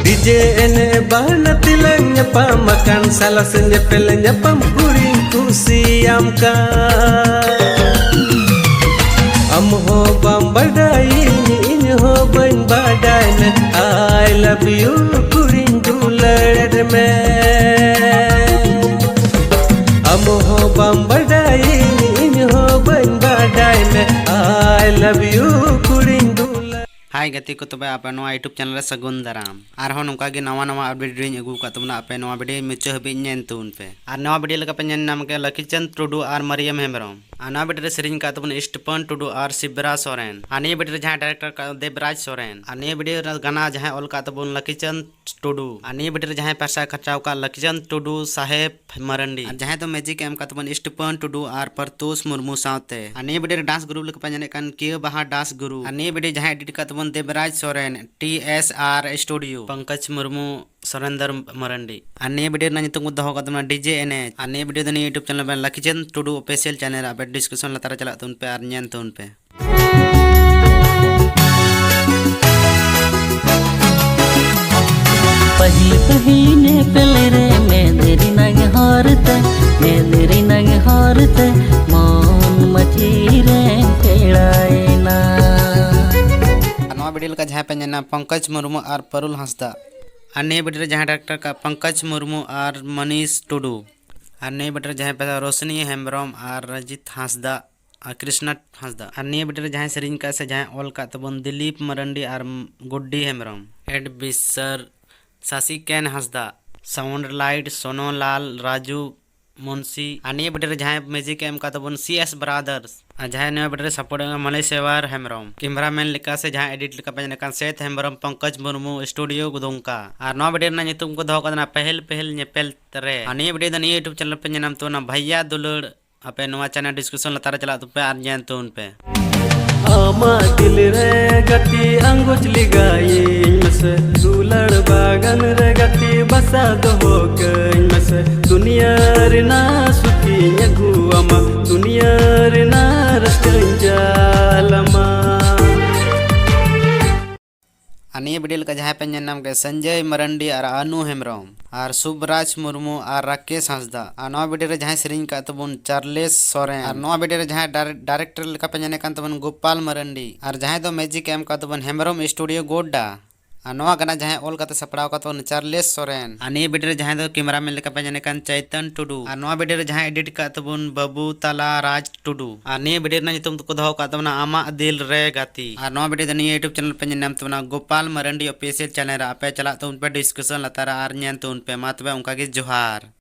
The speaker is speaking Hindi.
DJ ene bahana tilang nyapam makan salah senyepel nyapam kuring kusiam ka am ho bam badai in ho ban badai na I love you kuring dular me am ho bam badai in ho ban badai na I love you kuring dular। हाय गति को तब आप यूट्यूब चैनल सगुन दाराम और नौका नवा नवा अपडेट अगू तबना आप वीडियो मुचा हबी तुन पे और नवा वीडियो पे नाम के लकीचंद टुडू और मरियम हेम्ब्रम और नवा वीडियो सेरिंग का तबन स्टीफन टुडू और शिवरा सोरेन और निया वीडियो जहां डायरेक्टर देवराज सोरेन और निया वीडियो गाना जहां ऑल का तबन लकीचंद टुडू और निया वीडियो जहां पैसा खर्चाव का लकीचंद टुडू साहेब मरंडी और जहां तो मैजिक एम का तबन स्टीफन टुडू और परतोष मुर्मू साथे और निया वीडियो डांस ग्रुप लेके जाने कान के बहा डांस गुरु और निया वीडियो जहां एडिट का तबन देवराज सोरेन TSR स्टूडियो पंकज मुर्मू सुरेंद्र मरंडी और निया वीडियो ना नितुम दहो का डीजे एने और निया वीडियो यूट्यूब चैनल पे लकीचंद टुडू ऑफिशियल चैनल आप डिस्कशन लतार चला तुन पे और ñen तुन पे पही पहीने पेले रे मेरी नगे हारते मन मची रे पेड़ाए ना नवा वीडियो का जहाँ पे ना पंकज मुर्मू और परुल हंसदा और नए वीडियो जहाँ डायरेक्टर का पंकज मुर्मू और मनीष टुडू और नए वीडियो जहाँ पे रोशनी हेम्ब्रम और रजित हंसदा और कृष्णा हंसदा और नए वीडियो जहाँ सेरिंग का से जहाँ ऑल का तबन दिलीप मरंडी और गुड्डी हेम्ब्रम एड बिसर शशि कैन हंसदा साउंड लाइट सोनोलाल राजू मुंशी और नए वीडियो जहाँ म्यूजिक एम का तबन CS ब्रादर्स और जहाँ नया video support Maleshwar Hembram cameraman लिखा से जहाँ एडिट लिखा पे सेत हेम्ब्रम पंकज मुर्मू स्टूडियो गुदुंका और नवा वीडियो ना नितुम को दहो का पहल पहल ñepel तरे और नया वीडियो ना यूट्यूब चैनल पे नाम तो ना भैया दुलड़ अपे नवा चैनल डिस्क्रिप्शन लतार चला तो पे और ñen तुन पे आमा दिल रे गति अंगुच लिगाई मसे दुलड़ बागन रे गति बसा दो कई मसे दुनिया रे ना सुखी नगु अमा दुनिया रे ना रस्कंजालमा अन्य वीडियो का जहाँ पे नाम के संजय मरंडी और अनु हेम्ब्रम और शुभराज मुर्मू और राकेश हंसदा और नवा वीडियो जहाँ सेरिंग का तबन चार्लेस सोरेन और नवा वीडियो जहाँ डायरेक्टर लिखा पे जाने का तबन गोपाल मरंडी और जहाँ तो मैजिक एम का तबन हेम्ब्रम स्टूडियो गोड्डा और नवा गाना जहाँ ऑल का सपड़ाव का तबन चार्लेस सोरेन और नई वीडियो जहाँ तो कैमरामैन लिखा पे जाने का चैतन टुडू और नवा वीडियो जहाँ एडिट का तबन बाबू तला राज टुडू और नई वीडियो ना तुम तो दहो का तबना आमा दिल रे गाती और नवा वीडियो नई यूट्यूब चैनल पे नाम तबना गोपाल मरंडी ऑफिशियल चैनल आप चला तो उन पे डिस्कशन लतारा और ñen तो उन पे मा तबे उनका के जोहार।